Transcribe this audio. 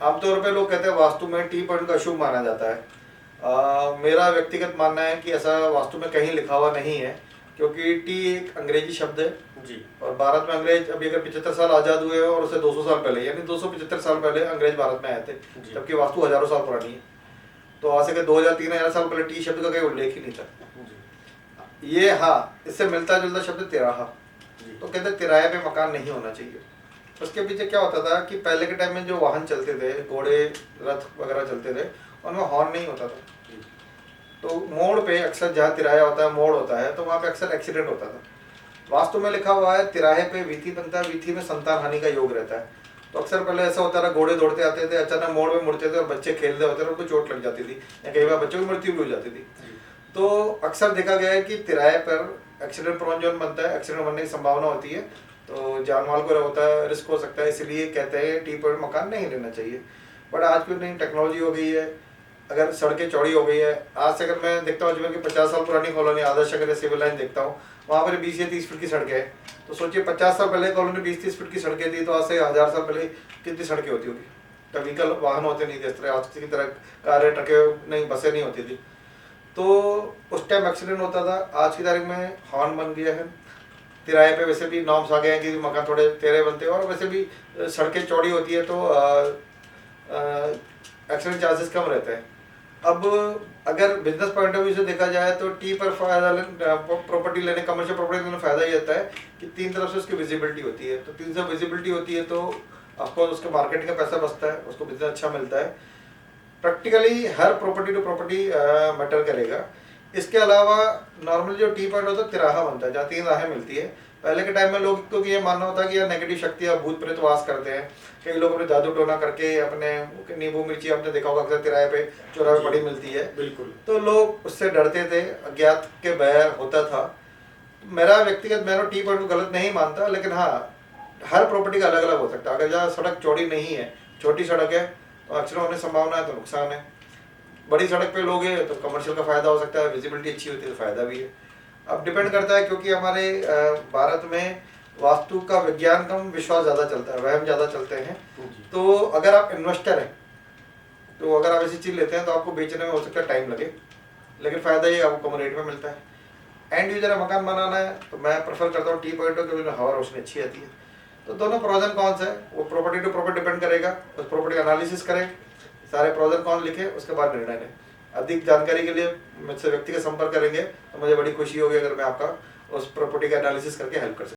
आमतौर पे लोग कहते हैं वास्तु में टी पॉइंट का शुभ माना जाता है। मेरा व्यक्तिगत मानना है कि ऐसा वास्तु में कहीं लिखा हुआ नहीं है, क्योंकि टी एक अंग्रेजी शब्द है जी। और भारत में अंग्रेज अभी अगर 75 साल आज़ाद हुए हो और उससे 200 साल पहले यानी 275 साल पहले अंग्रेज भारत में आए थे, जबकि वास्तु हजारों साल पुरानी है। तो आज से 2000-3000 साल पहले टी शब्द का कोई उल्लेख ही नहीं था। ये हाँ, इससे मिलता जुलता शब्द तिराहा। तो कहते तिराहे पे मकान नहीं होना चाहिए। उसके पीछे क्या होता था कि पहले के टाइम में जो वाहन चलते थे, घोड़े रथ वगैरह चलते थे, उनमें हॉर्न नहीं होता था। तो मोड़ पे अक्सर जहाँ तिराया होता है, मोड़ होता है, तो वहाँ पे अक्सर एक्सीडेंट होता था। वास्तु में लिखा हुआ है तिराहे पे वीथी बनता है, वीथी में संतान हानि का योग रहता है। तो अक्सर पहले ऐसा होता था, घोड़े दौड़ते आते थे, अचानक मोड़ में मुड़ते थे और बच्चे खेल रहे होते थे, उनको चोट लग जाती थी या कई बार बच्चों की मृत्यु भी हो जाती थी। तो अक्सर देखा गया है कि तिराहे पर एक्सीडेंट प्रोन जोन बनता है, एक्सीडेंट बनने की संभावना होती है, तो जान माल को होता है, रिस्क हो सकता है, इसलिए कहते हैं टी पॉइंट मकान नहीं लेना चाहिए। बट आज की नई टेक्नोलॉजी हो गई है, अगर सड़कें चौड़ी हो गई है, आज से अगर मैं देखता हूँ अजमेर की 50 साल पुरानी colony Adarsh Nagar civil line देखता हूँ, वहाँ पर 20 या 30 फीट की सड़कें हैं। तो सोचिए 50 साल पहले कॉलोनी 20-30 फीट की सड़कें थी, तो आज से 1000 साल पहले कितनी सड़कें होती होगी। तो व्हीकल वाहन होते नहीं थे इस तरह, आज की तरह कारें ट्रकें नहीं, बसें नहीं होती थी। तो उस टाइम एक्सीडेंट होता था। आज की तारीख में हॉर्न बन गया है, तिराहे पे वैसे भी नॉर्म्स आ गए हैं कि मकान थोड़े टेढ़े बनते हैं, और वैसे भी सड़कें चौड़ी होती है तो एक्सीडेंट चांसेस कम रहते हैं। अब अगर बिजनेस पॉइंट ऑफ व्यू से देखा जाए तो टी पर फायदा प्रॉपर्टी लेने, कमर्शियल प्रॉपर्टी लेने फायदा ये होता है कि 3 तरफ से उसकी विजिबिलिटी होती है। तो 3 से विजिबिलिटी होती है तो ऑफकोर्स उसका मार्केटिंग का पैसा बचता है, उसको बिजनेस अच्छा मिलता है। प्रैक्टिकली हर प्रॉपर्टी टू प्रॉपर्टी मैटर करेगा। इसके अलावा नॉर्मल जो टी पॉइंट होता है तिराहा बनता है, जहाँ 3 राहें मिलती है। पहले के टाइम में लोग को ये मानना होता है कि यार नेगेटिव शक्तियाँ भूत प्रेत वास करते हैं। कई लोग अपने जादू टोना करके अपने नींबू मिर्ची आपने देखा होगा अक्सर तिराहे पे चौराहे बड़ी मिलती है, बिल्कुल। तो लोग उससे डरते थे, अज्ञात के भय होता था। मेरा व्यक्तिगत मैं टी पॉइंट को गलत नहीं मानता, लेकिन हाँ हर प्रॉपर्टी का अलग अलग हो सकता है। अगर जहाँ सड़क चौड़ी नहीं है, छोटी सड़क है, तो एक्सीडेंट होने की संभावना है तो नुकसान है। बड़ी सड़क पे लोग हैं तो कमर्शियल का फायदा हो सकता है, विजिबिलिटी अच्छी होती है तो फायदा भी है। अब डिपेंड करता है, क्योंकि हमारे भारत में वास्तु का विज्ञान कम, विश्वास ज़्यादा चलता है, वहम ज़्यादा चलते हैं। तो अगर आप इन्वेस्टर हैं तो अगर आप ऐसी चीज़ लेते हैं तो आपको बेचने में हो सकता है टाइम लगे, लेकिन फ़ायदा ये आपको कम रेट में मिलता है। एंड यूजर मकान बनाना है तो मैं प्रेफर करता हूँ टी पॉइंट, क्योंकि हवा रोशनी अच्छी आती है। तो दोनों प्रोज एंड कॉन्स है, वो प्रॉपर्टी टू प्रॉपर्टी डिपेंड करेगा। उस प्रॉपर्टी का एनालिसिस करें, सारे प्रोज एंड कॉन लिखे, उसके बाद निर्णय लें। अधिक जानकारी के लिए मुझसे व्यक्तिगत संपर्क करेंगे तो मुझे बड़ी खुशी होगी अगर मैं आपका उस प्रॉपर्टी का एनालिसिस करके हेल्प कर सकूँ।